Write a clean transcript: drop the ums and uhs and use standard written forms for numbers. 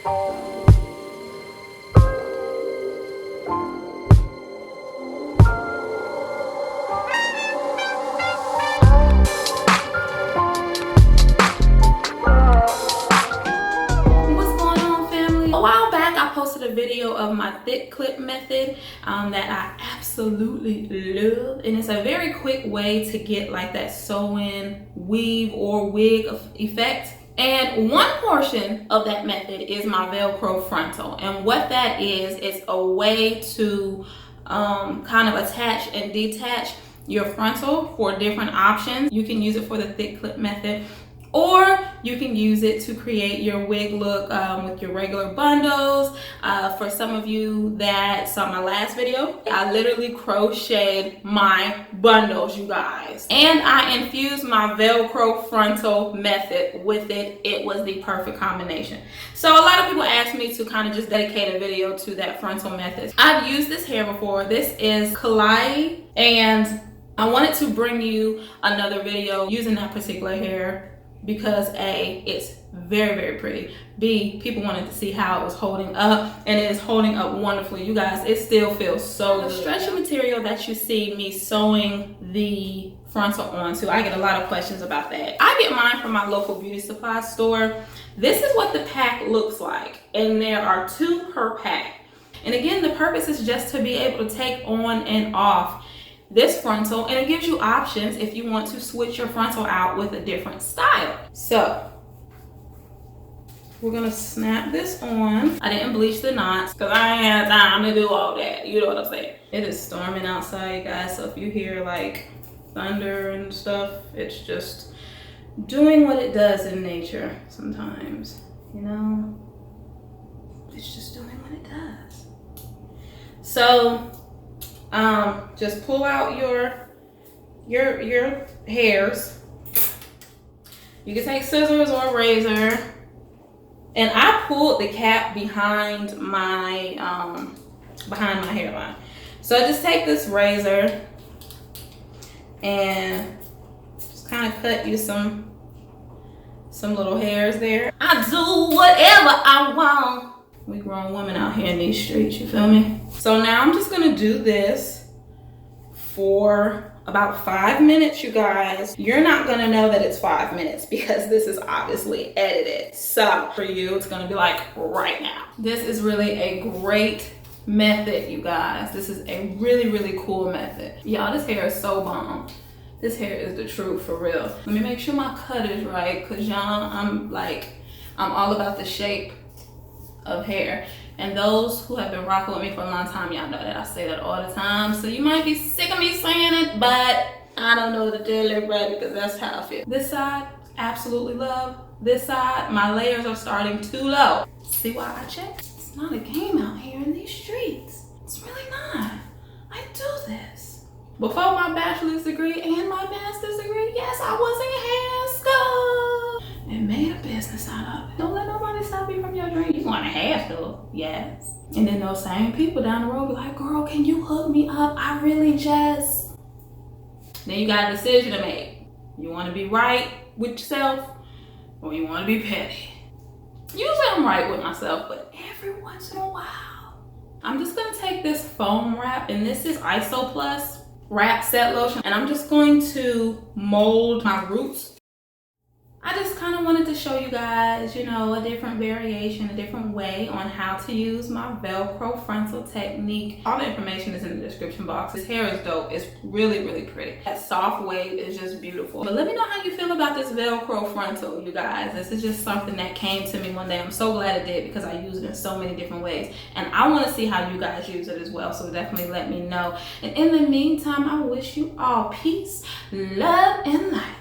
A video of my thick clip method that I absolutely love, and it's a very quick way to get like that sew-in weave or wig effect. And one portion of that method is my Velcro frontal, and what that is, it's a way to kind of attach and detach your frontal for different options. You can use it for the thick clip method, or you can use it to create your wig look with your regular bundles. For some of you that saw my last video, I literally crocheted my bundles, you guys. And I infused my Velcro frontal method with it. It was the perfect combination. So a lot of people ask me to kind of just dedicate a video to that frontal method. I've used this hair before. This is Klaiyi, and I wanted to bring you another video using that particular hair because A, it's very, very pretty. B, people wanted to see how it was holding up, and it is holding up wonderfully. You guys, it still feels so good. The stretchy material that you see me sewing the frontal onto, I get a lot of questions about that. I get mine from my local beauty supply store. This is what the pack looks like, and there are 2 per pack. And again, the purpose is just to be able to take on and off this frontal, and it gives you options if you want to switch your frontal out with a different style. So we're gonna snap this on. I didn't bleach the knots because I ain't had time to do all that. You know what I'm saying? It is storming outside, guys, so if you hear like thunder and stuff, it's just doing what it does in nature sometimes, you know? It's just doing what it does. So just pull out your hairs. You can take scissors or a razor, and I pulled the cap behind my hairline. So just take this razor and just kind of cut you some little hairs there. I do whatever I want. We grown women out here in these streets, you feel me? So now I'm just gonna do this for about 5 minutes, you guys. You're not gonna know that it's 5 minutes because this is obviously edited. So for you, it's gonna be like right now. This is really a great method, you guys. This is a really, really cool method. Y'all, this hair is so bomb. This hair is the truth, for real. Let me make sure my cut is right, cause y'all, I'm all about the shape of hair, and those who have been rocking with me for a long time, y'all know that I say that all the time. So you might be sick of me saying it, but I don't know to tell everybody because that's how I feel. This side, absolutely love. This side, my layers are starting too low. See why I check? It's not a game out here in these streets. It's really not. I do this. Before my bachelor's degree and my master's degree, yes, I was in hair school and made a business out of it. Don't let nobody stop you from your dream. You want a hair school, yes. And then those same people down the road be like, girl, can you hook me up? I really just... Then you got a decision to make. You want to be right with yourself, or you want to be petty? Usually I'm right with myself, but every once in a while, I'm just going to take this foam wrap, and this is ISO Plus wrap set lotion, and I'm just going to mold my roots. I just kind of wanted to show you guys, you know, a different variation, a different way on how to use my Velcro frontal technique. All the information is in the description box. This hair is dope. It's really, really pretty. That soft wave is just beautiful. But let me know how you feel about this Velcro frontal, you guys. This is just something that came to me one day. I'm so glad it did because I use it in so many different ways. And I want to see how you guys use it as well. So definitely let me know. And in the meantime, I wish you all peace, love, and light.